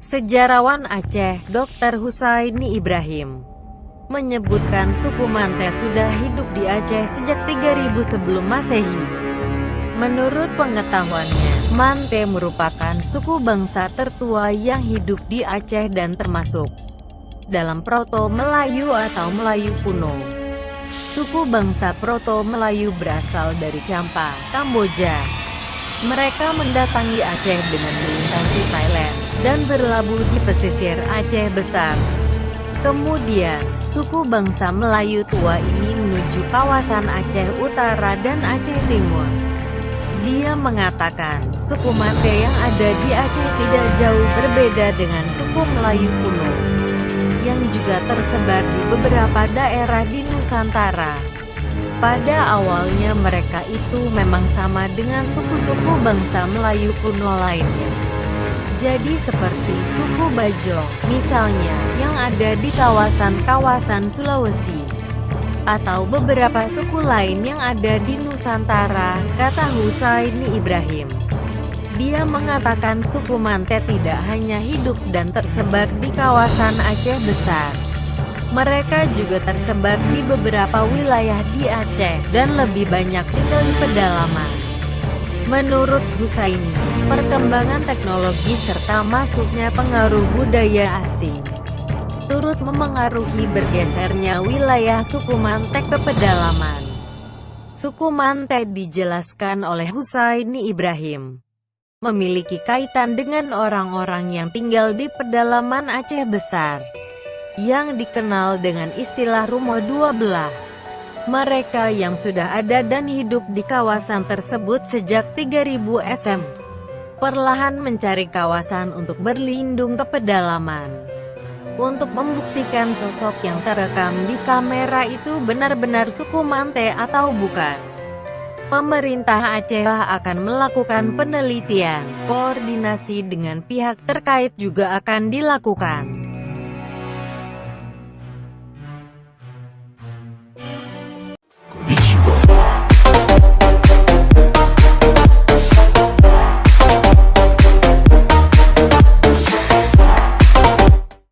Sejarawan Aceh, Dr. Husaini Ibrahim, menyebutkan suku Mante sudah hidup di Aceh sejak 3000 sebelum Masehi. Menurut pengetahuannya, Mante merupakan suku bangsa tertua yang hidup di Aceh dan termasuk dalam Proto-Melayu atau Melayu kuno. Suku bangsa Proto-Melayu berasal dari Champa, Kamboja. Mereka mendatangi Aceh dengan melintasi Thailand, dan berlabuh di pesisir Aceh Besar. Kemudian, suku bangsa Melayu tua ini menuju kawasan Aceh Utara dan Aceh Timur. Dia mengatakan, suku Mante yang ada di Aceh tidak jauh berbeda dengan suku Melayu kuno, yang juga tersebar di beberapa daerah di Nusantara. Pada awalnya mereka itu memang sama dengan suku-suku bangsa Melayu kuno lainnya. Jadi seperti suku Bajo, misalnya, yang ada di kawasan-kawasan Sulawesi, atau beberapa suku lain yang ada di Nusantara, kata Husaini Ibrahim. Dia mengatakan suku Mante tidak hanya hidup dan tersebar di kawasan Aceh Besar. Mereka juga tersebar di beberapa wilayah di Aceh, dan lebih banyak tinggal di pedalaman. Menurut Husaini, perkembangan teknologi serta masuknya pengaruh budaya asing turut memengaruhi bergesernya wilayah suku Mante ke pedalaman. Suku Mante dijelaskan oleh Husaini Ibrahim memiliki kaitan dengan orang-orang yang tinggal di pedalaman Aceh Besar, yang dikenal dengan istilah Rumo Dua Belah. Mereka yang sudah ada dan hidup di kawasan tersebut sejak 3000 SM, perlahan mencari kawasan untuk berlindung ke pedalaman. Untuk membuktikan sosok yang terekam di kamera itu benar-benar suku Mante atau bukan, pemerintah Aceh akan melakukan penelitian. Koordinasi dengan pihak terkait juga akan dilakukan.